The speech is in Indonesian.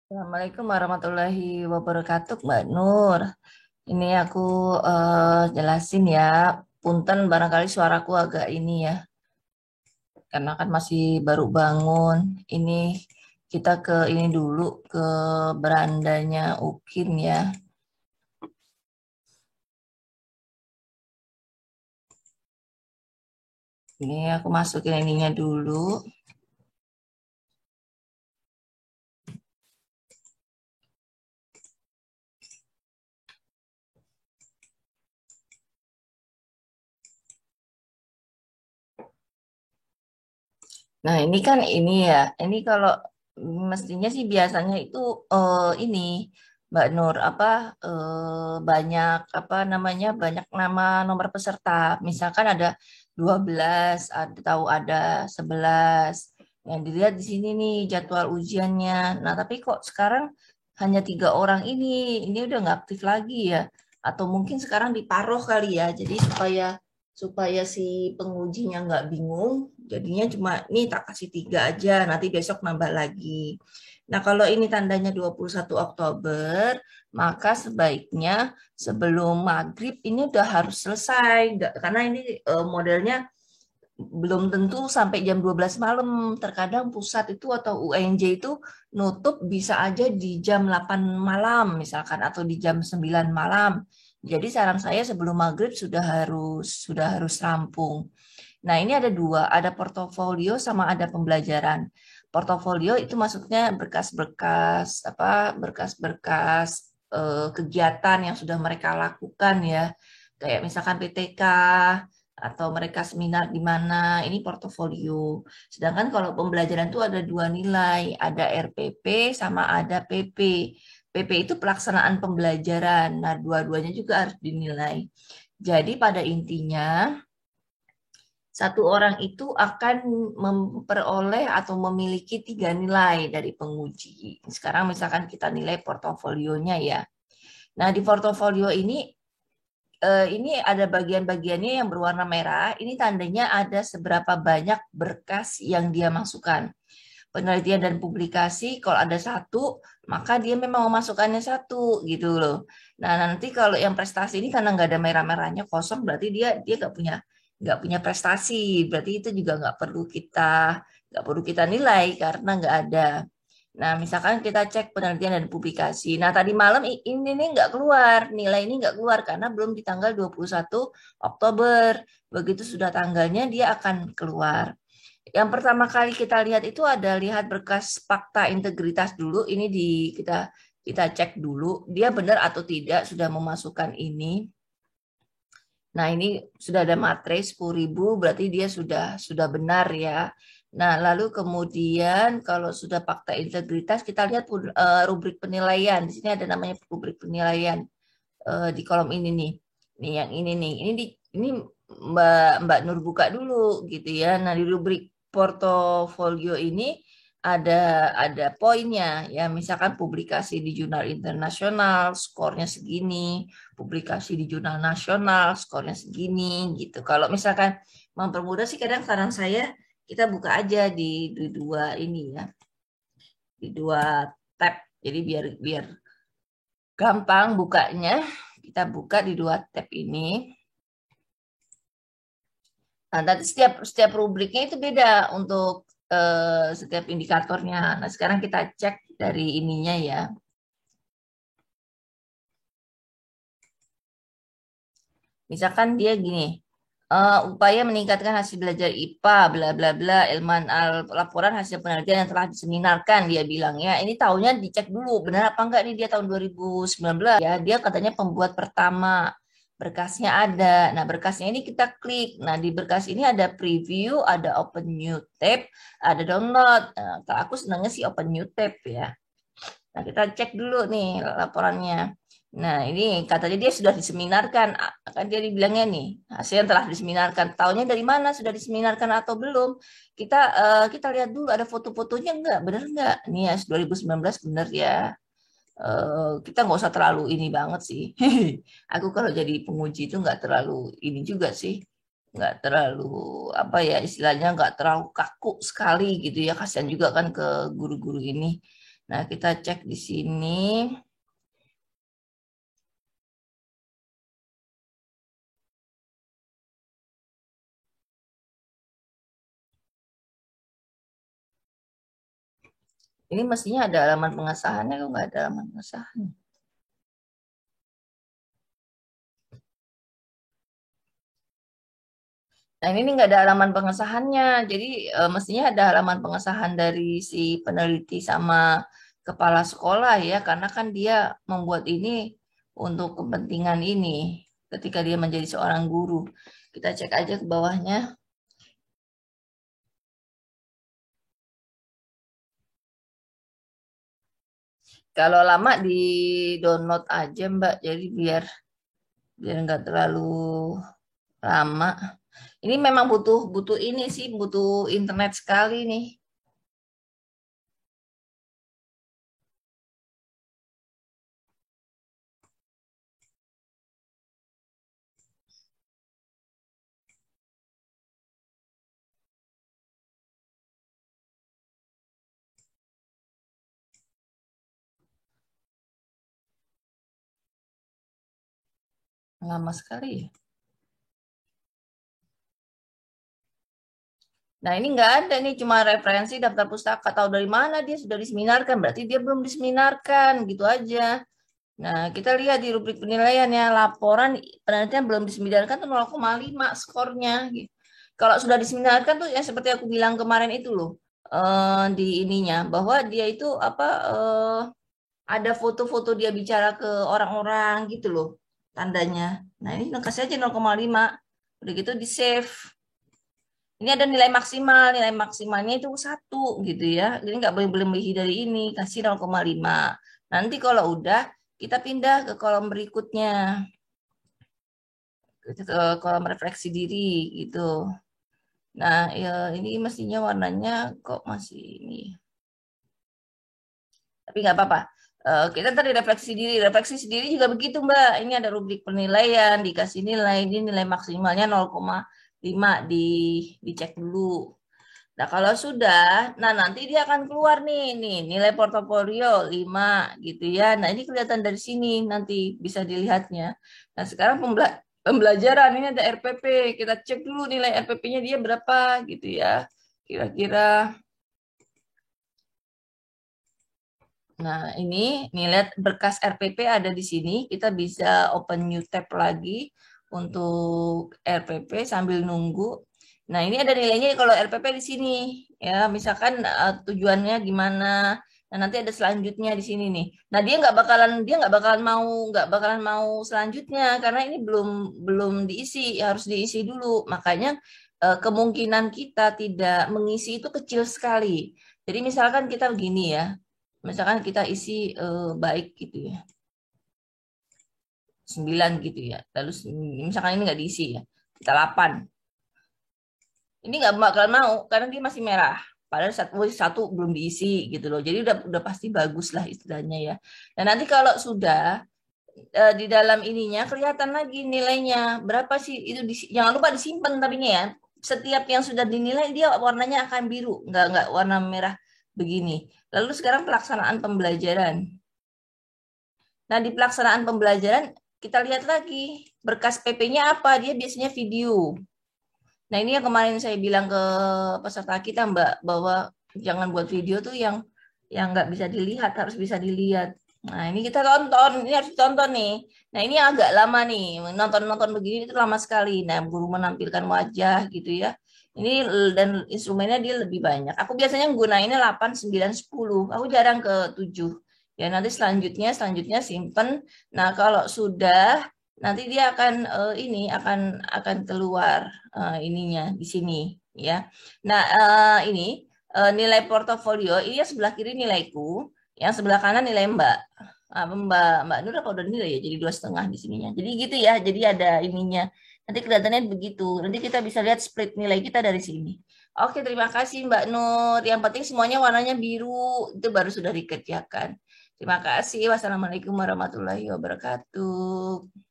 Assalamualaikum warahmatullahi wabarakatuh, Mbak Nur. Ini aku jelasin ya. Punten barangkali suaraku agak ini ya, karena kan masih baru bangun. Ini kita ke ini dulu ke berandanya Ukin ya. Ini aku masukin ininya dulu. Nah, ini kan ini ya. Ini kalau mestinya sih biasanya itu ini Mbak Nur apa banyak apa namanya banyak nama nomor peserta. Misalkan ada 12, ada tahu ada 11. Yang dilihat di sini nih jadwal ujiannya. Nah, tapi kok sekarang hanya 3 orang ini. Ini udah nggak aktif lagi ya. Atau mungkin sekarang diparuh kali ya. Jadi supaya supaya si pengujinya nggak bingung, jadinya cuma nih tak kasih 3 aja, nanti besok nambah lagi. Nah, kalau ini tandanya 21 Oktober, maka sebaiknya sebelum maghrib ini udah harus selesai. Karena ini modelnya belum tentu sampai jam 12 malam. Terkadang pusat itu atau UNJ itu nutup bisa aja di jam 8 malam misalkan atau di jam 9 malam. Jadi saran saya sebelum maghrib sudah harus rampung. Nah, ini ada dua, ada portofolio sama ada pembelajaran. Portofolio itu maksudnya berkas-berkas berkas-berkas kegiatan yang sudah mereka lakukan ya. Kayak misalkan PTK atau mereka seminar di mana, ini portofolio. Sedangkan kalau pembelajaran itu ada dua nilai, ada RPP sama ada PP. PP itu pelaksanaan pembelajaran. Nah, dua-duanya juga harus dinilai. Jadi pada intinya satu orang itu akan memperoleh atau memiliki 3 nilai dari penguji. Sekarang misalkan kita nilai portofolionya ya. Nah, di portofolio ini ada bagian-bagiannya yang berwarna merah. Ini tandanya ada seberapa banyak berkas yang dia masukkan. Penelitian dan publikasi, kalau ada satu, maka dia memang memasukkannya satu gitu loh. Nah, nanti kalau yang prestasi ini karena nggak ada merah-merahnya kosong, berarti dia nggak punya prestasi. Berarti itu juga nggak perlu kita nilai karena nggak ada. Nah, misalkan kita cek penelitian dan publikasi. Nah, tadi malam ini nih nggak keluar, nilai ini nggak keluar karena belum di tanggal 21 Oktober. Begitu sudah tanggalnya, dia akan keluar. Yang pertama kali kita lihat itu ada lihat berkas fakta integritas dulu. Ini kita kita cek dulu, dia benar atau tidak sudah memasukkan ini. Nah, ini sudah ada materai 10.000, berarti dia sudah benar ya. Nah, lalu kemudian kalau sudah fakta integritas, kita lihat rubrik penilaian. Di sini ada namanya rubrik penilaian di kolom ini nih. Nih yang ini nih. Ini Mbak Mbak Nur buka dulu gitu ya. Nah, di rubrik portofolio ini ada ada poinnya ya. Misalkan publikasi di jurnal internasional, skornya segini, publikasi di jurnal nasional, skornya segini gitu. Kalau misalkan mempermudah sih kadang saran saya kita buka aja di dua ini ya, di dua tab. Jadi biar biar gampang bukanya, kita buka di dua tab ini. Nah, nanti setiap setiap rubriknya itu beda untuk setiap indikatornya. Nah, sekarang kita cek dari ininya ya. Misalkan dia gini, upaya meningkatkan hasil belajar IPA, bla bla bla, laporan hasil penelitian yang telah diseminarkan, dia bilang ya. Ini tahunnya dicek dulu, benar apa enggak nih dia tahun 2019 ya. Dia katanya pembuat pertama, berkasnya ada. Nah, berkasnya ini kita klik. Nah, di berkas ini ada preview, ada open new tab, ada download. Nah, kalau aku senangnya sih open new tab ya. Nah, kita cek dulu nih laporannya. Nah, ini katanya dia sudah diseminarkan. Kan dia dibilangnya nih, hasil yang telah diseminarkan. Tahunya dari mana sudah diseminarkan atau belum? Kita lihat dulu ada foto-fotonya enggak? Benar enggak? Nih ya, 2019 benar ya. Kita nggak usah terlalu ini banget sih. Aku kalau jadi penguji itu nggak terlalu ini juga sih. Nggak terlalu apa ya istilahnya nggak terlalu kaku sekali gitu ya. Kasihan juga kan ke guru-guru ini. Nah, kita cek di sini. Ini mestinya ada halaman pengesahannya, kok nggak ada halaman pengesahan. Nah, ini nggak ada halaman pengesahannya. Jadi mestinya ada halaman pengesahan dari si peneliti sama kepala sekolah ya, karena kan dia membuat ini untuk kepentingan ini ketika dia menjadi seorang guru. Kita cek aja ke bawahnya. Kalau lama di download aja Mbak, jadi biar biar nggak terlalu lama. Ini memang butuh butuh ini sih, butuh internet sekali nih. Lama sekali ya. Nah, ini nggak ada nih, cuma referensi daftar pustaka. Tahu dari mana dia sudah diseminarkan? Berarti dia belum diseminarkan, gitu aja. Nah, kita lihat di rubrik penilaiannya, laporan penelitian belum diseminarkan tuh 0,5 skornya. Gitu. Kalau sudah diseminarkan tuh yang seperti aku bilang kemarin itu loh, di ininya, bahwa dia itu apa ada foto-foto dia bicara ke orang-orang gitu loh, tandanya. Nah, ini kasih aja 0,5. Udah gitu di save. Ini ada nilai maksimalnya itu 1 gitu ya. Jadi nggak boleh boleh melebihi dari ini, kasih 0,5. Nanti kalau udah kita pindah ke kolom berikutnya, ke kolom refleksi diri gitu. Nah, ya, ini mestinya warnanya kok masih ini. Tapi nggak apa-apa. Kita tadi refleksi diri. Refleksi sendiri juga begitu, Mbak. Ini ada rubrik penilaian, dikasih nilai. Ini nilai maksimalnya 0,5 dicek dulu. Nah, kalau sudah, nah nanti dia akan keluar nih nilai portofolio 5 gitu ya. Nah, ini kelihatan dari sini nanti bisa dilihatnya. Nah, sekarang pembelajaran ini ada RPP. Kita cek dulu nilai RPP-nya dia berapa gitu ya. Kira-kira. Nah, ini nilai berkas RPP ada di sini. Kita bisa open new tab lagi untuk RPP sambil nunggu. Nah, ini ada nilainya kalau RPP di sini. Ya, misalkan tujuannya gimana. Nah, nanti ada selanjutnya di sini nih. Nah, dia nggak bakalan mau selanjutnya karena ini belum belum diisi, harus diisi dulu. Makanya kemungkinan kita tidak mengisi itu kecil sekali. Jadi misalkan kita begini ya. Misalkan kita isi baik gitu ya, 9 gitu ya. Lalu misalkan ini nggak diisi ya, kita 8. Ini nggak bakal mau karena dia masih merah. Padahal satu belum diisi gitu loh. Jadi udah pasti bagus lah istilahnya ya. Dan nanti kalau sudah di dalam ininya kelihatan lagi nilainya berapa sih itu jangan lupa disimpan tapinya ya. Setiap yang sudah dinilai dia warnanya akan biru, nggak warna merah begini. Lalu sekarang pelaksanaan pembelajaran. Nah, di pelaksanaan pembelajaran kita lihat lagi berkas PP-nya apa? Dia biasanya video. Nah, ini yang kemarin saya bilang ke peserta kita, Mbak, bahwa jangan buat video tuh yang nggak bisa dilihat, harus bisa dilihat. Nah, ini kita tonton, ini harus ditonton nih. Nah, ini agak lama nih, nonton-nonton begini itu lama sekali. Nah, guru menampilkan wajah gitu ya. Ini dan instrumennya dia lebih banyak. Aku biasanya gunainnya 8, 9, 10. Aku jarang ke 7. Ya, nanti selanjutnya simpen. Nah, kalau sudah nanti dia akan ini akan keluar ininya di sini ya. Nah, ini nilai portofolio ini yang sebelah kiri nilaiku, yang sebelah kanan nilai Mbak. Mbak Mbak Nur apa udah nilai ya? Jadi 2,5 di sininya. Jadi gitu ya. Jadi ada ininya. Nanti kelihatannya begitu. Nanti kita bisa lihat split nilai kita dari sini. Oke, terima kasih Mbak Nur. Yang penting semuanya warnanya biru. Itu baru sudah dikerjakan. Terima kasih. Wassalamualaikum warahmatullahi wabarakatuh.